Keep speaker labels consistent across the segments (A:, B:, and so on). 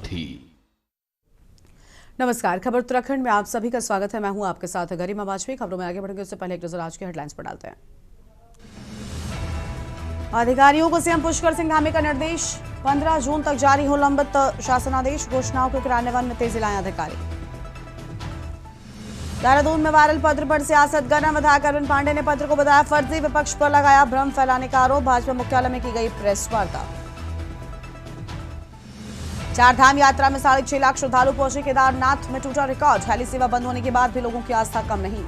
A: सारथी।
B: नमस्कार, खबर उत्तराखंड में आप सभी का स्वागत है। मैं हूं आपके साथ गरिमा वाजपेयी। खबरों में आगे बढ़ेंगे उससे पहले एक नजर आज की हेडलाइंस पर डालते हैं। अधिकारियों को सीएम पुष्कर सिंह धामी का निर्देश, 15 जून तक जारी हो लंबित शासनादेश। घोषणाओं के क्रियान्वयन में तेजी लाए अधिकारी। देहरादून में वायरल पत्र पर सियासत गर्म। विधायक अरविंद पांडे ने पत्र को बताया फर्जी, विपक्ष पर लगाया भ्रम फैलाने का आरोप। भाजपा मुख्यालय में की गई प्रेस वार्ता। चारधाम यात्रा में 6.5 लाख श्रद्धालु पहुंचे। केदारनाथ में टूटा रिकॉर्ड। हेली सेवा बंद होने के बाद भी लोगों की आस्था कम नहीं।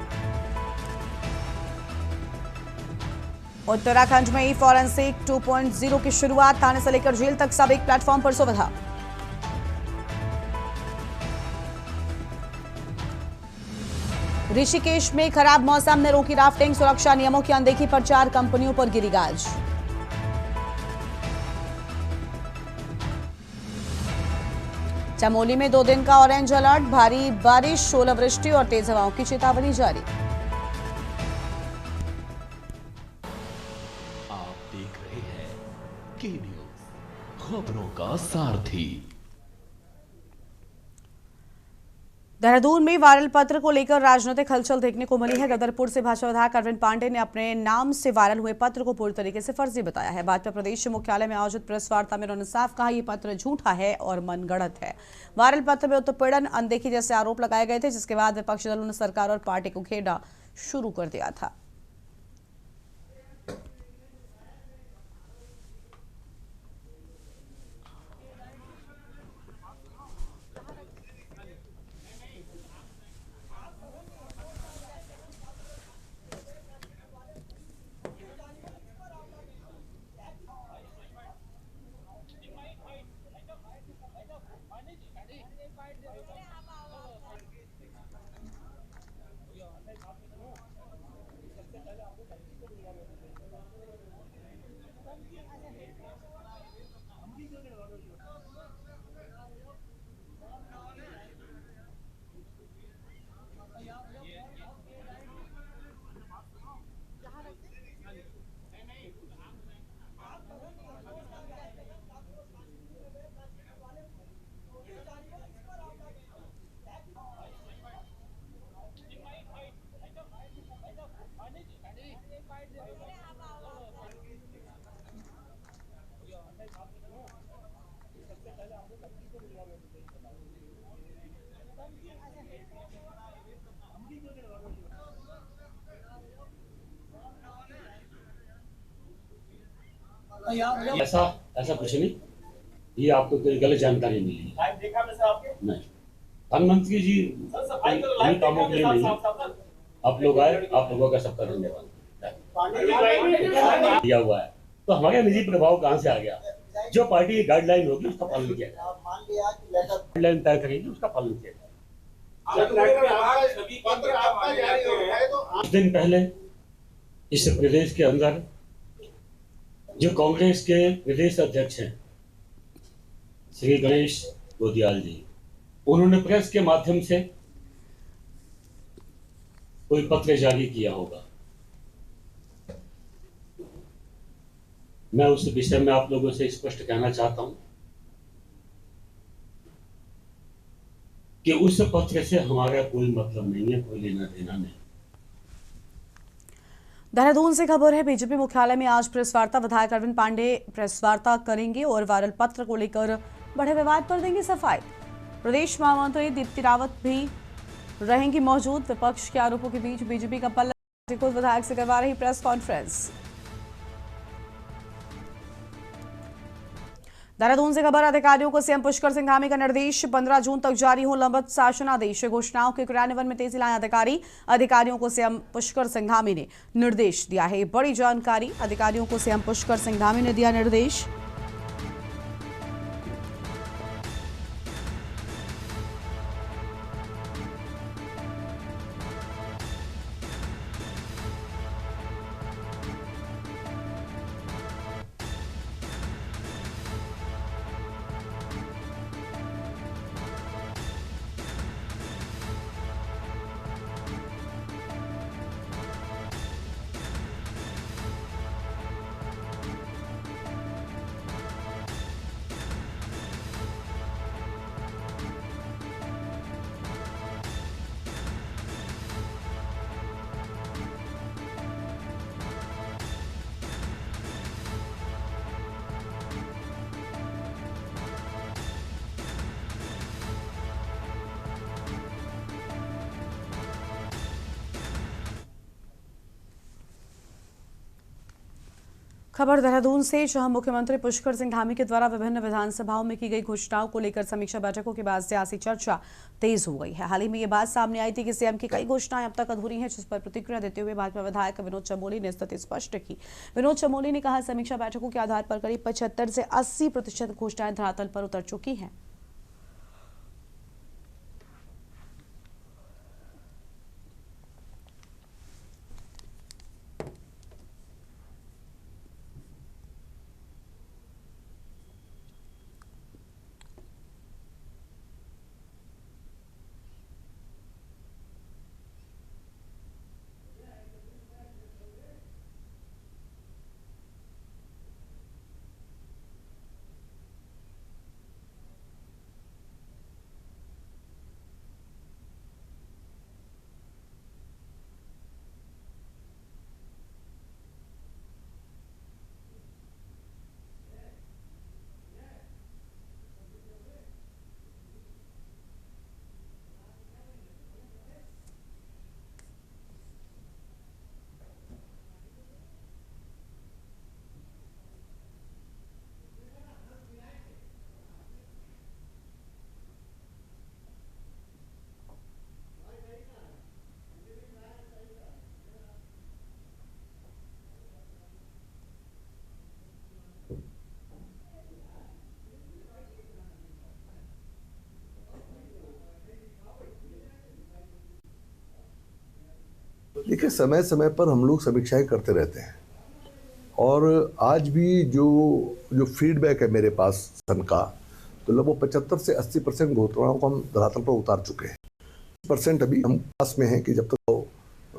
B: उत्तराखंड में ई फॉरेंसिक 2.0 की शुरुआत। थाने से लेकर जेल तक सब एक प्लेटफॉर्म पर सुविधा। ऋषिकेश में खराब मौसम ने रोकी राफ्टिंग। सुरक्षा नियमों की अनदेखी पर 4 कंपनियों पर गिरी गाज। चमोली में 2 दिन का ऑरेंज अलर्ट। भारी बारिश, ओलावृष्टि और तेज हवाओं की चेतावनी जारी।
A: आप देख रहे हैं के न्यूज, खबरों का सारथी।
B: देहरादून में वायरल पत्र को लेकर राजनीतिक हलचल देखने को मिली है। गदरपुर से भाजपा विधायक अरविंद पांडे ने अपने नाम से वायरल हुए पत्र को पूरी तरीके से फर्जी बताया है। भाजपा प्रदेश मुख्यालय में आयोजित प्रेस वार्ता में उन्होंने साफ कहा ये पत्र झूठा है और मनगढ़ंत है। वायरल पत्र में उत्पीड़न, अनदेखी जैसे आरोप लगाए गए थे, जिसके बाद विपक्षी दलों ने सरकार और पार्टी को घेरना शुरू कर दिया था।
C: ऐसा ऐसा कुछ नहीं, ये आपको कोई गलत जानकारी मिली है। देखा नहीं, प्रधानमंत्री जी इन कामों के लिए नहीं, आप लोग आए, आप लोगों का सबका धन्यवाद दिया हुआ है। तो हमारे निजी प्रभाव कहाँ से आ गया? जो पार्टी की गाइडलाइन होगी उसका पालन किया जाए, गाइडलाइन तय करेगी उसका पालन किया जाए। कुछ दिन पहले इस प्रदेश के अंदर जो कांग्रेस के प्रदेश अध्यक्ष हैं श्री गणेश गोदियाल जी, उन्होंने प्रेस के माध्यम से कोई पत्र जारी किया होगा। मैं उस विषय में आप लोगों से स्पष्ट कहना चाहता हूं कि उस पत्र से हमारा कोई मतलब नहीं है, कोई लेना देना नहीं।
B: देहरादून से खबर है, बीजेपी मुख्यालय में आज प्रेस वार्ता। विधायक अरविंद पांडे प्रेस वार्ता करेंगे और वायरल पत्र को लेकर बड़े विवाद पर देंगे सफाई। प्रदेश महामंत्री दीप्ति रावत भी रहेंगी मौजूद। विपक्ष के आरोपों के बीच बीजेपी का पल्ला खुद विधायक से करवा रही प्रेस कॉन्फ्रेंस। देहरादून से खबर, अधिकारियों को सीएम पुष्कर सिंह धामी का निर्देश, 15 जून तक जारी हो लंबित शासनादेश। घोषणाओं के क्रियान्वयन में तेजी लाए अधिकारी। अधिकारियों को सीएम पुष्कर सिंह धामी ने निर्देश दिया है। बड़ी जानकारी, अधिकारियों को सीएम पुष्कर सिंह धामी ने दिया निर्देश। खबर देहरादून से, जहां मुख्यमंत्री पुष्कर सिंह धामी के द्वारा विभिन्न विधानसभाओं में की गई घोषणाओं को लेकर समीक्षा बैठकों के बाद सियासी चर्चा तेज हो गई है। हाल ही में ये बात सामने आई थी कि सीएम की कई घोषणाएं अब तक अधूरी हैं, जिस पर प्रतिक्रिया देते हुए भाजपा विधायक विनोद चमोली ने स्थिति स्पष्ट की। विनोद चमोली ने कहा, समीक्षा बैठकों के आधार पर करीब 75 से 80% घोषणाएं धरातल पर उतर चुकी हैं।
D: देखिए, समय समय पर हम लोग समीक्षाएं करते रहते हैं और आज भी जो फीडबैक है मेरे पास सन का, तो लगभग 75 से 80% घोषणाओं को हम धरातल पर उतार चुके हैं। % अभी हम पास में हैं कि जब तक वो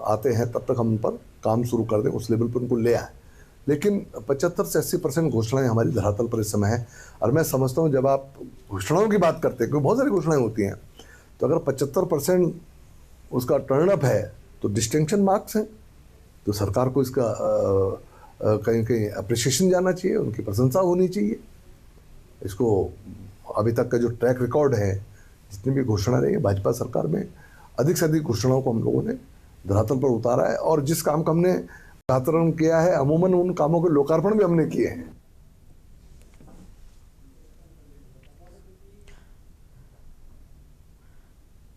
D: आते हैं तब तक हम उन पर काम शुरू कर दें, उस लेवल पर उनको ले आए। लेकिन 75 से 80% घोषणाएं हमारी धरातल पर इस समय है। और मैं समझता हूँ, जब आप घोषणाओं की बात करते हैं, क्योंकि बहुत सारी घोषणाएं होती हैं, तो अगर 75% उसका टर्नअप है तो डिस्टिंक्शन मार्क्स हैं। तो सरकार को इसका कहीं कहीं अप्रिसिएशन जाना चाहिए, उनकी प्रशंसा होनी चाहिए। इसको अभी तक का जो ट्रैक रिकॉर्ड है, जितनी भी घोषणा रही है भाजपा सरकार में, अधिक से अधिक घोषणाओं को हम लोगों ने धरातल पर उतारा है। और जिस काम का हमने खातरन किया है, अमूमन उन कामों के लोकार्पण भी हमने किए हैं।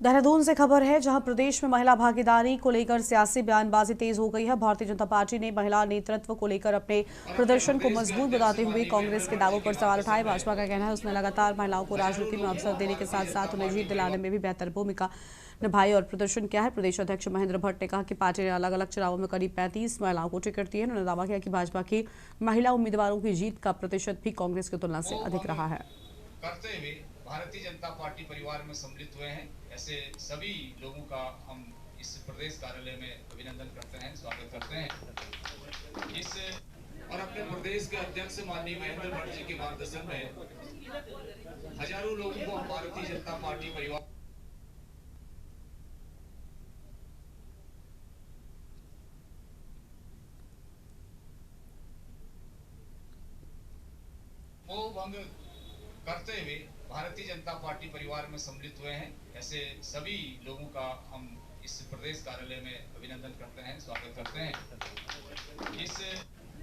B: देहरादून से खबर है, जहां प्रदेश में महिला भागीदारी को लेकर सियासी बयानबाजी तेज हो गई है। भारतीय जनता पार्टी ने महिला नेतृत्व को लेकर अपने प्रदर्शन को मजबूत बताते हुए कांग्रेस के दावों पर सवाल उठाए। भाजपा का कहना है, उसने लगातार महिलाओं को राजनीति में अवसर देने के साथ साथ उन्हें जीत दिलाने में भी बेहतर भूमिका निभाई और प्रदर्शन किया है। प्रदेश अध्यक्ष महेंद्र भट्ट ने कहा कि पार्टी ने अलग अलग चुनावों में करीब 35 महिलाओं को टिकट दिए। उन्होंने दावा किया कि भाजपा की महिला उम्मीदवारों की जीत का प्रतिशत भी कांग्रेस की तुलना से अधिक रहा है।
E: करते हुए भारतीय जनता पार्टी परिवार में सम्मिलित हुए हैं, ऐसे सभी लोगों का हम इस प्रदेश कार्यालय में अभिनंदन करते हैं, स्वागत करते हैं। और अपने प्रदेश के अध्यक्ष माननीय महेंद्र भट्ट जी के मार्गदर्शन में हजारों लोगों को भारतीय जनता पार्टी परिवार भंग करते हुए भारतीय जनता पार्टी परिवार में सम्मिलित हुए हैं, ऐसे सभी लोगों का हम इस प्रदेश कार्यालय में अभिनंदन करते हैं, स्वागत करते हैं।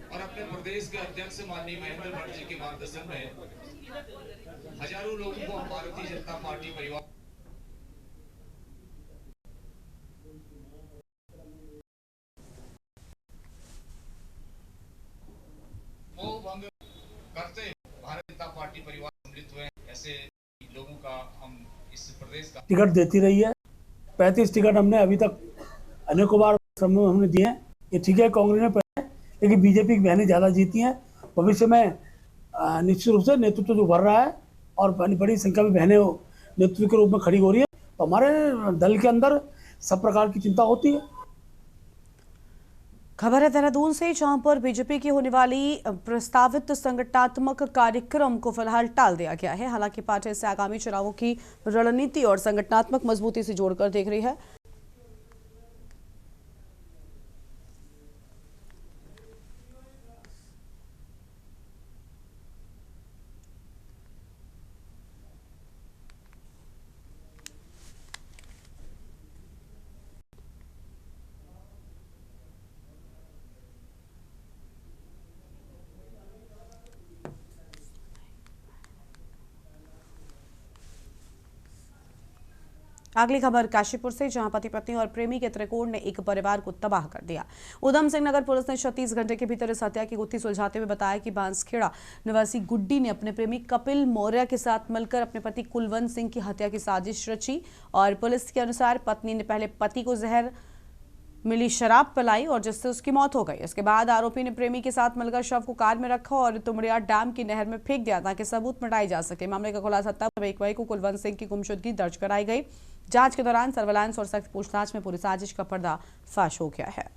E: और अपने प्रदेश के अध्यक्ष माननीय महेंद्र भट्ट जी के मार्गदर्शन में हजारों लोगों को भारतीय जनता पार्टी परिवार भंग करते भारतीय जनता पार्टी परिवार सम्मिलित हुए हैं, ऐसे लोगों का हम इस प्रदेश का
F: टिकट देती रही है। 35 टिकट हमने अभी तक अनेकों बार समूह हमने दिए हैं। ये ठीक है, कांग्रेस में पहले, लेकिन बीजेपी की बहनें ज़्यादा जीती हैं। भविष्य में निश्चित रूप से नेतृत्व जो बढ़ रहा है और बड़ी संख्या में बहनें नेतृत्व के रूप में खड़ी हो रही है, तो हमारे दल के अंदर सब प्रकार की चिंता होती है।
B: खबर है देहरादून से, जहां पर बीजेपी की होने वाली प्रस्तावित संगठनात्मक कार्यक्रम को फिलहाल टाल दिया गया है। हालांकि पार्टी इसे आगामी चुनावों की रणनीति और संगठनात्मक मजबूती से जोड़कर देख रही है। अगली खबर काशीपुर से, जहां पति पत्नी और प्रेमी के त्रिकोण ने एक परिवार को तबाह कर दिया। उधम सिंह नगर पुलिस ने 36 घंटे के भीतर इस हत्या की गुत्थी सुलझाते हुए बताया कि बांसखेड़ा निवासी गुड्डी ने अपने प्रेमी कपिल मौर्य के साथ मिलकर अपने पति कुलवंत सिंह की हत्या की साजिश रची। और पुलिस के अनुसार पत्नी ने पहले पति को जहर मिली शराब पिलाई और जिससे उसकी मौत हो गई। इसके बाद आरोपी ने प्रेमी के साथ मिलकर शव को कार में रखा और तुमड़िया डैम की नहर में फेंक दिया ताकि सबूत मिटाए जा सके। मामले का खुलासा तब 1 मई को कुलवंत सिंह की गुमशुदगी दर्ज कराई गई। जांच के दौरान सर्विलांस और सख्त पूछताछ में पूरी साजिश का पर्दाफाश हो गया है।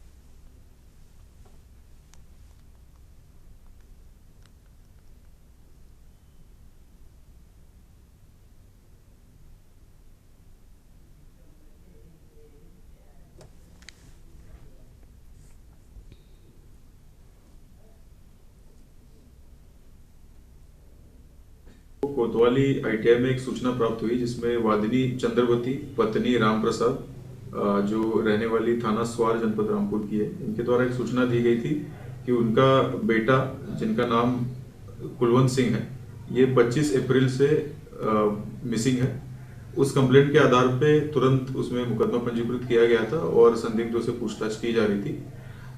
G: कोतवाली ITI में एक सूचना प्राप्त हुई जिसमें वादिनी चंद्रवती पत्नी राम प्रसाद जो रहने वाली थाना स्वार जनपद रामपुर की है, इनके द्वारा एक सूचना दी गई थी कि उनका बेटा जिनका नाम कुलवंत सिंह है, ये 25 अप्रैल से मिसिंग है। उस कंप्लेंट के आधार पे तुरंत उसमें मुकदमा पंजीकृत किया गया था और संदिग्धों से पूछताछ की जा रही थी।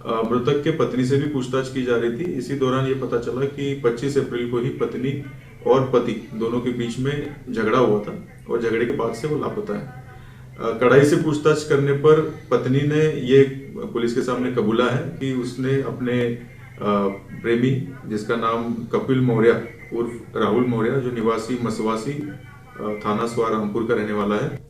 G: मृतक के पत्नी से भी पूछताछ की जा रही थी। इसी दौरान ये पता चला कि 25 अप्रैल को ही पत्नी और पति दोनों के बीच में झगड़ा हुआ था और झगड़े के बाद से वो लापता है। कड़ाई से पूछताछ करने पर पत्नी ने ये पुलिस के सामने कबूला है कि उसने अपने प्रेमी जिसका नाम कपिल मौर्य उर्फ राहुल मौर्य जो निवासी मसवासी थाना स्वार रामपुर का रहने वाला है।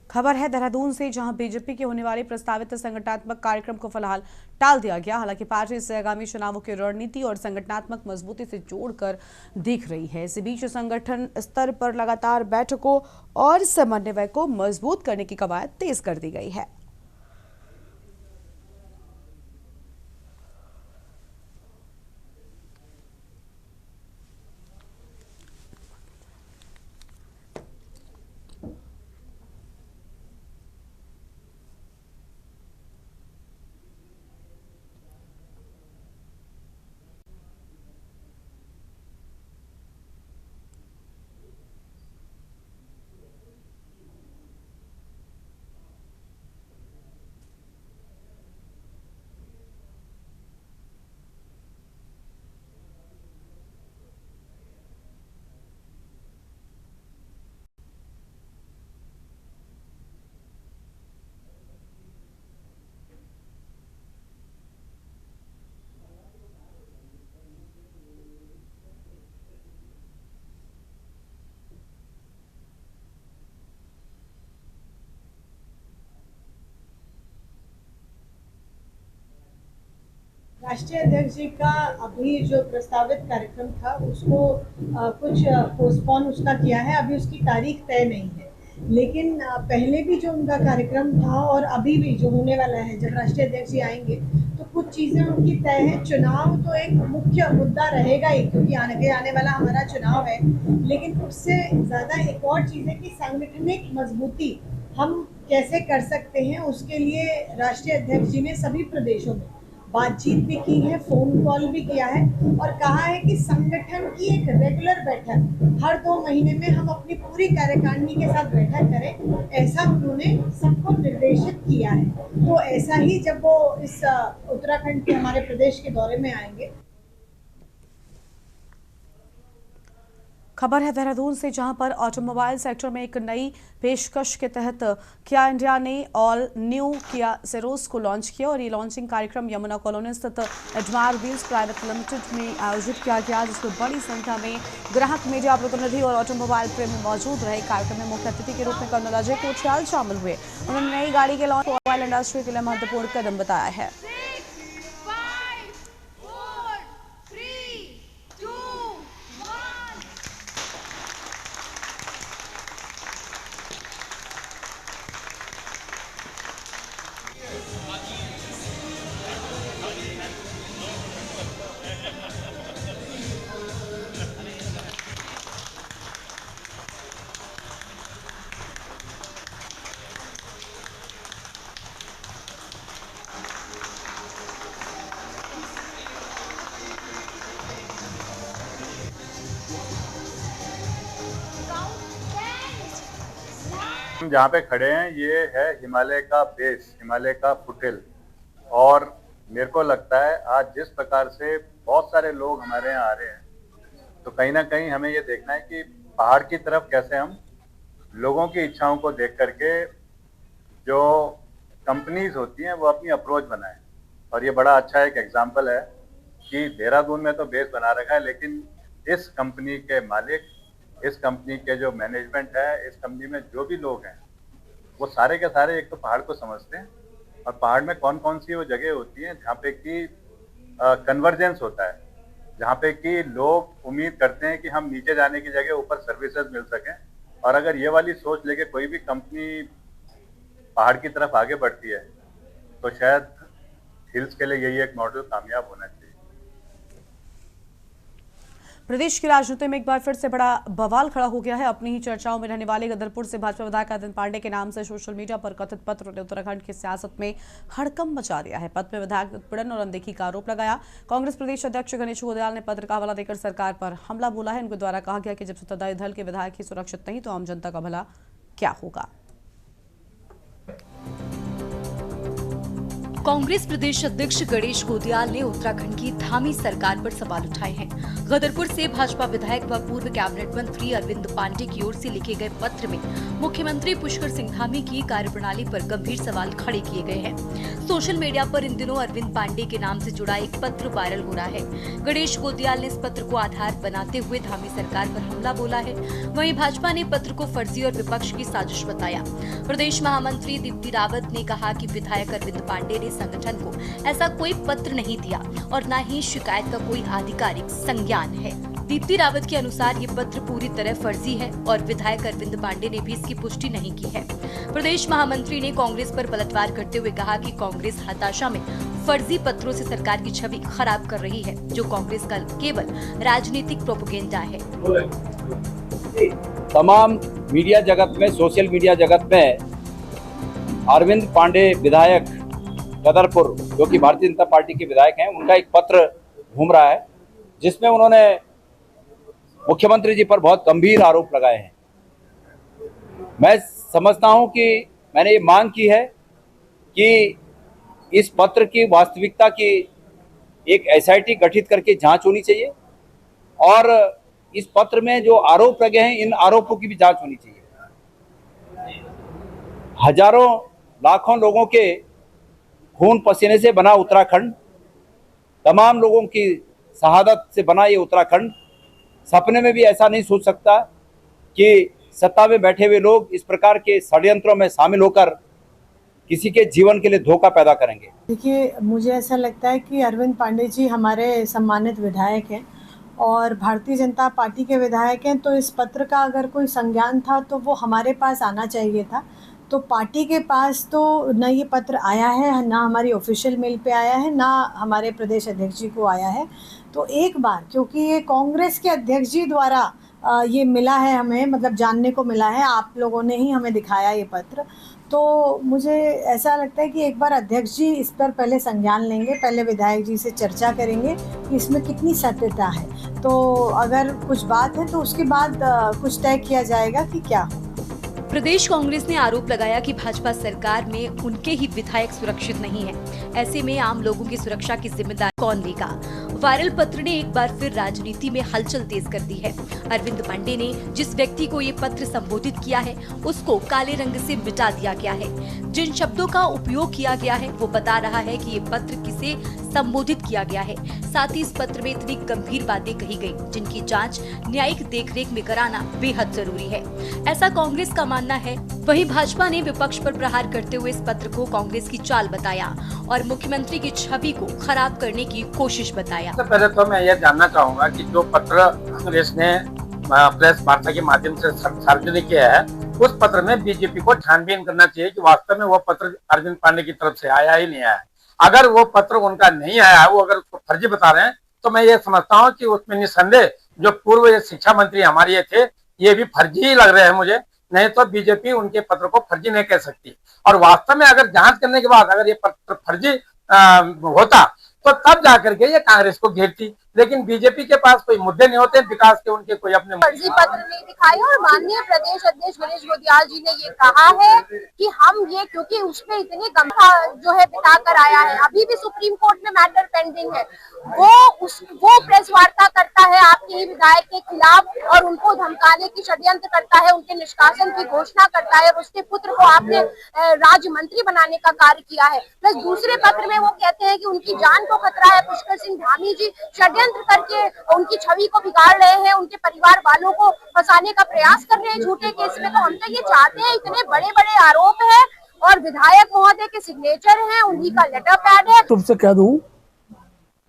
B: खबर है देहरादून से, जहां बीजेपी के होने वाले प्रस्तावित संगठनात्मक कार्यक्रम को फिलहाल टाल दिया गया। हालांकि पार्टी इसे आगामी चुनावों की रणनीति और संगठनात्मक मजबूती से जोड़कर देख रही है। इसी बीच संगठन स्तर पर लगातार बैठकों और समन्वय को मजबूत करने की कवायद तेज कर दी गई है।
H: राष्ट्रीय अध्यक्ष जी का अभी जो प्रस्तावित कार्यक्रम था उसको कुछ पोस्टपोन उसका किया है। अभी उसकी तारीख तय नहीं है, लेकिन पहले भी जो उनका कार्यक्रम था और अभी भी जो होने वाला है, जब राष्ट्रीय अध्यक्ष जी आएंगे तो कुछ चीज़ें उनकी तय है। चुनाव तो एक मुख्य मुद्दा रहेगा ही, क्योंकि आने वाला हमारा चुनाव है, लेकिन उससे ज़्यादा एक और चीज़ है कि सांगठनिक मजबूती हम कैसे कर सकते हैं। उसके लिए राष्ट्रीय अध्यक्ष जी ने सभी प्रदेशों में बातचीत भी की है, फोन कॉल भी किया है और कहा है कि संगठन की एक रेगुलर बैठक हर 2 महीने में हम अपनी पूरी कार्यकारिणी के साथ बैठक करें, ऐसा उन्होंने सबको निर्देशित किया है। तो ऐसा ही जब वो इस उत्तराखंड के हमारे प्रदेश के दौरे में आएंगे।
B: खबर है देहरादून से, जहां पर ऑटोमोबाइल सेक्टर में एक नई पेशकश के तहत किया इंडिया ने ऑल न्यू किया सेरोस को लॉन्च किया और ये लॉन्चिंग कार्यक्रम यमुना कॉलोनी स्थित एडमायर व्हील्स प्राइवेट लिमिटेड में आयोजित किया गया, जिसमें बड़ी संख्या में ग्राहक, मीडिया प्रतिनिधि और ऑटोमोबाइल प्रेमी मौजूद रहे। कार्यक्रम में मुख्य अतिथि के रूप में कर्नल अजय कोठियाल शामिल हुए। उन्होंने नई गाड़ी के लॉन्च को ऑटोमोबाइल इंडस्ट्री के लिए महत्वपूर्ण कदम बताया है।
I: हम जहाँ पे खड़े हैं ये है हिमालय का बेस, हिमालय का फुटहिल। और मेरे को लगता है आज जिस प्रकार से बहुत सारे लोग हमारे यहाँ आ रहे हैं, तो कहीं ना कहीं हमें ये देखना है कि पहाड़ की तरफ कैसे हम लोगों की इच्छाओं को देख करके जो कंपनीज होती हैं वो अपनी अप्रोच बनाएं। और ये बड़ा अच्छा एक एग्जाम्पल है कि देहरादून में तो बेस बना रखा है, लेकिन इस कंपनी के मालिक, इस कंपनी के जो मैनेजमेंट है, इस कंपनी में जो भी लोग हैं, वो सारे के सारे एक तो पहाड़ को समझते हैं और पहाड़ में कौन कौन सी वो जगह होती हैं जहाँ पे कि कन्वर्जेंस होता है, जहाँ पे कि लोग उम्मीद करते हैं कि हम नीचे जाने की जगह ऊपर सर्विसेज मिल सकें। और अगर ये वाली सोच लेके कोई भी कंपनी पहाड़ की तरफ आगे बढ़ती है तो शायद हिल्स के लिए यही एक मॉडल कामयाब होना चाहिए।
B: प्रदेश की राजनीति में एक बार फिर से बड़ा बवाल खड़ा हो गया है। अपनी ही चर्चाओं में रहने वाले गदरपुर से भाजपा विधायक अरविंद पांडे के नाम से सोशल मीडिया पर कथित पत्र ने उत्तराखंड की सियासत में हड़कंप मचा दिया है। पत्र में विधायक उत्पीड़न और अनदेखी का आरोप लगाया। कांग्रेस प्रदेश अध्यक्ष गणेश गोदियाल ने पत्र का हवाला देकर सरकार पर हमला बोला है। उनके द्वारा कहा गया कि जब सत्ताधारी दल के विधायक ही सुरक्षित नहीं तो आम जनता का भला क्या होगा।
J: कांग्रेस प्रदेश अध्यक्ष गणेश गोदियाल ने उत्तराखंड की धामी सरकार पर सवाल उठाए हैं। गदरपुर से भाजपा विधायक व पूर्व कैबिनेट मंत्री अरविंद पांडे की ओर से लिखे गए पत्र में मुख्यमंत्री पुष्कर सिंह धामी की कार्यप्रणाली पर गंभीर सवाल खड़े किए गए हैं। सोशल मीडिया पर इन दिनों अरविंद पांडे के नाम से जुड़ा एक पत्र वायरल हो रहा है। गणेश गोदियाल ने इस पत्र को आधार बनाते हुए धामी सरकार पर हमला बोला है। वहीं भाजपा ने पत्र को फर्जी और विपक्ष की साजिश बताया। प्रदेश महामंत्री दीप्ति रावत ने कहा कि विधायक अरविंद पांडे ने संगठन को ऐसा कोई पत्र नहीं दिया और न ही शिकायत का कोई आधिकारिक संज्ञान है। दीप्ति रावत के अनुसार ये पत्र पूरी तरह फर्जी है और विधायक अरविंद पांडे ने भी इसकी पुष्टि नहीं की है। प्रदेश महामंत्री ने कांग्रेस पर पलटवार करते हुए कहा कि कांग्रेस हताशा में फर्जी पत्रों से सरकार की छवि खराब कर रही है, जो कांग्रेस का केवल राजनीतिक प्रोपेगेंडा है।
K: तमाम मीडिया जगत में, सोशल मीडिया जगत में अरविंद पांडे विधायक गदरपुर, जो कि भारतीय जनता पार्टी के विधायक हैं, उनका एक पत्र घूम रहा है जिसमें उन्होंने मुख्यमंत्री जी पर बहुत गंभीर आरोप लगाए हैं। मैं समझता हूं कि मैंने ये मांग की है कि इस पत्र की वास्तविकता की एक एसआईटी गठित करके जांच होनी चाहिए और इस पत्र में जो आरोप लगे हैं, इन आरोपों की भी जांच होनी चाहिए। हजारों लाखों लोगों के खून पसीने से बना उत्तराखंड, तमाम लोगों की शहादत से बना ये उत्तराखंड सपने में भी ऐसा नहीं सोच सकता कि सत्ता में बैठे हुए लोग इस प्रकार के षड्यंत्रों में शामिल होकर किसी के जीवन के लिए धोखा पैदा करेंगे।
H: देखिए, मुझे ऐसा लगता है कि अरविंद पांडे जी हमारे सम्मानित विधायक हैं और भारतीय जनता पार्टी के विधायक हैं, तो इस पत्र का अगर कोई संज्ञान था तो वो हमारे पास आना चाहिए था। तो पार्टी के पास तो न ये पत्र आया है, ना हमारी ऑफिशियल मेल पे आया है, ना हमारे प्रदेश अध्यक्ष जी को आया है। तो एक बार, क्योंकि ये कांग्रेस के अध्यक्ष जी द्वारा ये मिला है हमें, मतलब जानने को मिला है, आप लोगों ने ही हमें दिखाया ये पत्र, तो मुझे ऐसा लगता है कि एक बार अध्यक्ष जी इस पर पहले संज्ञान लेंगे, पहले विधायक जी से चर्चा करेंगे कि इसमें कितनी सत्यता है। तो अगर कुछ बात है तो उसके बाद कुछ तय किया जाएगा कि क्या हो।
J: प्रदेश कांग्रेस ने आरोप लगाया कि भाजपा सरकार में उनके ही विधायक सुरक्षित नहीं है। ऐसे में आम लोगों की सुरक्षा की जिम्मेदारी कौन लेगा। वायरल पत्र ने एक बार फिर राजनीति में हलचल तेज कर दी है। अरविंद पांडे ने जिस व्यक्ति को ये पत्र संबोधित किया है उसको काले रंग से मिटा दिया गया है। जिन शब्दों का उपयोग किया गया है वो बता रहा है कि ये पत्र किसे संबोधित किया गया है। साथ ही इस पत्र में इतनी गंभीर बातें कही गई जिनकी जांच न्यायिक देखरेख में कराना बेहद जरूरी है, ऐसा कांग्रेस का मानना है। वहीं भाजपा ने विपक्ष पर प्रहार करते हुए इस पत्र को कांग्रेस की चाल बताया और मुख्यमंत्री की छवि को खराब करने की कोशिश बताया।
L: सबसे पहले तो मैं यह जानना चाहूंगा कि जो पत्र कांग्रेस ने प्रेस वार्ता के माध्यम से सार्वजनिक किया है, उस पत्र में बीजेपी को छानबीन करना चाहिए कि वास्तव में वो पत्र अरविंद पांडे की तरफ से आया ही नहीं आया। अगर वो पत्र उनका नहीं आया है, वो अगर उसको फर्जी बता रहे हैं, तो मैं ये समझता हूँ कि उसमें निस्संदेह जो पूर्व शिक्षा मंत्री हमारे ये थे, ये भी फर्जी ही लग रहे हैं मुझे। नहीं तो बीजेपी उनके पत्र को फर्जी नहीं कह सकती। और वास्तव में अगर जांच करने के बाद अगर ये पत्र फर्जी होता तो तब जाकर के ये कांग्रेस को घेरती। लेकिन बीजेपी के पास कोई मुद्दे नहीं होते विकास के, उनके कोई अपने
M: फर्जी पत्र नहीं दिखाए। और माननीय प्रदेश अध्यक्ष गणेश गोदियाल जी ने ये कहा है कि हम ये, क्योंकि उसमें इतनी गंभीरता जो है बिता कर आया है, अभी भी सुप्रीम कोर्ट में मैटर पेंडिंग है, वो प्रेस वार्ता करता है आपके ही विधायक के खिलाफ और उनको धमकाने की षड्यंत्र करता है, उनके निष्कासन की घोषणा करता है और उसके पुत्र को आपने राज्य मंत्री बनाने का कार्य किया है। प्लस दूसरे पत्र में वो कहते हैं कि उनकी जान को खतरा है। पुष्कर सिंह धामी जी षड्यंत्र करके उनकी छवि को बिगाड़ रहे हैं, उनके परिवार वालों को फंसाने का प्रयास कर रहे हैं झूठे केस में। तो हम तो ये चाहते हैं, इतने बड़े बड़े आरोप है और विधायक महोदय के सिग्नेचर हैं, उन्हीं का लेटर पैड है।
F: तुमसे कह दूं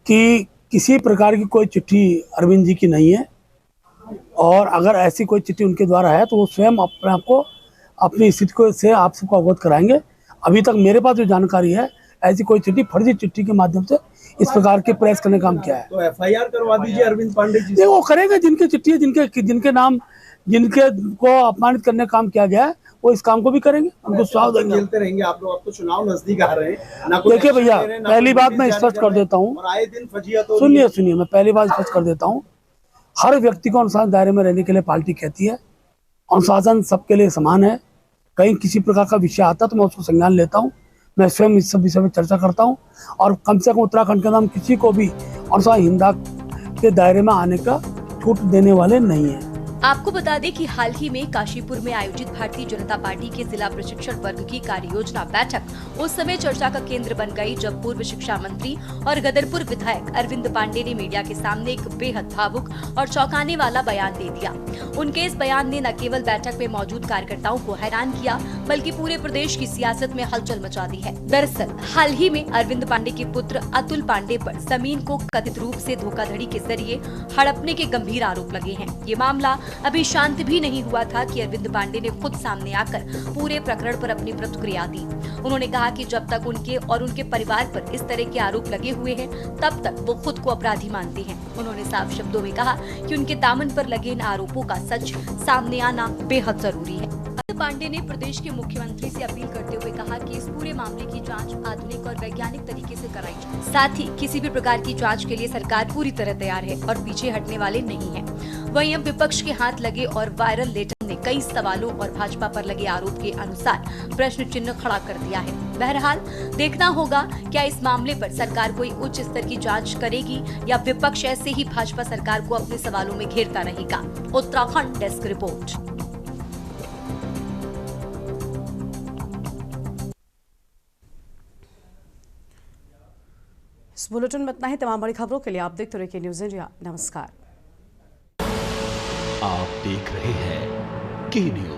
F: कि किसी प्रकार की कोई चिट्ठी अरविंद जी की नहीं है, और अगर ऐसी कोई चिट्ठी उनके द्वारा है तो वो स्वयं अपने आप को अपनी स्थिति को से आप सबको अवगत कराएंगे। अभी तक मेरे पास जो जानकारी है, ऐसी कोई चिट्ठी, फर्जी चिट्ठी के माध्यम से इस प्रकार के प्रेस करने का काम किया है।
N: तो एफआईआर करवा दीजिए अरविंद पांडे जी।
F: वो करेंगे, जिनकी चिट्ठी है, जिनके नाम, जिनके को अपमानित करने का काम किया गया है, वो इस काम को भी करेंगे, उनको सुझाव देंगे।
N: खेलते रहेंगे आप लोग, अब तो चुनाव नजदीक आ रहे हैं।
F: देखिए भैया, पहली बात मैं स्पष्ट कर देता हूँ,
N: आए दिन फजिया तो
F: सुनिए, मैं पहली बात स्पष्ट कर देता हूँ, हर व्यक्ति को अनुशासन दायरे में रहने के लिए पार्टी कहती है। अनुशासन सबके लिए समान है। कहीं किसी प्रकार का विषय आता तो मैं उसको संज्ञान लेता हूँ, मैं स्वयं इस सब विषय में चर्चा करता हूँ, और कम से कम उत्तराखंड के नाम किसी को भी अनुशासनहीनता के दायरे में आने का छूट देने वाले नहीं है।
J: आपको बता दें कि हाल ही में काशीपुर में आयोजित भारतीय जनता पार्टी के जिला प्रशिक्षण वर्ग की कार्य योजना बैठक उस समय चर्चा का केंद्र बन गई, जब पूर्व शिक्षा मंत्री और गदरपुर विधायक अरविंद पांडे ने मीडिया के सामने एक बेहद भावुक और चौंकाने वाला बयान दे दिया। उनके इस बयान ने न केवल बैठक में मौजूद कार्यकर्ताओं को हैरान किया, बल्कि पूरे प्रदेश की सियासत में हलचल मचा दी है। दरअसल हाल ही में अरविंद पांडे के पुत्र अतुल पांडे पर जमीन को कथित रूप से धोखाधड़ी के जरिए हड़पने के गंभीर आरोप लगे हैं। ये मामला अभी शांत भी नहीं हुआ था कि अरविंद पांडे ने खुद सामने आकर पूरे प्रकरण पर अपनी प्रतिक्रिया दी। उन्होंने कहा कि जब तक उनके और उनके परिवार पर इस तरह के आरोप लगे हुए हैं, तब तक वो खुद को अपराधी मानते हैं। उन्होंने साफ शब्दों में कहा कि उनके दामन पर लगे इन आरोपों का सच सामने आना बेहद जरूरी है। पांडे ने प्रदेश के मुख्यमंत्री से अपील करते हुए कहा कि इस पूरे मामले की जांच आधुनिक और वैज्ञानिक तरीके से कराई जाए। साथ ही किसी भी प्रकार की जांच के लिए सरकार पूरी तरह तैयार है और पीछे हटने वाले नहीं है। वहीं अब विपक्ष के हाथ लगे और वायरल लेटर ने कई सवालों और भाजपा पर लगे आरोप के अनुसार प्रश्न चिन्ह खड़ा कर दिया है। बहरहाल देखना होगा क्या इस मामले पर सरकार कोई उच्च स्तर की जांच करेगी या विपक्ष ऐसे ही भाजपा सरकार को अपने सवालों में घेरता रहेगा। Uttarakhand desk report.
B: इस बुलेटिन में इतना ही। तमाम बड़ी खबरों के लिए आप देखते रहिए न्यूज़ इंडिया। नमस्कार।
A: आप देख रहे हैं के न्यूज़।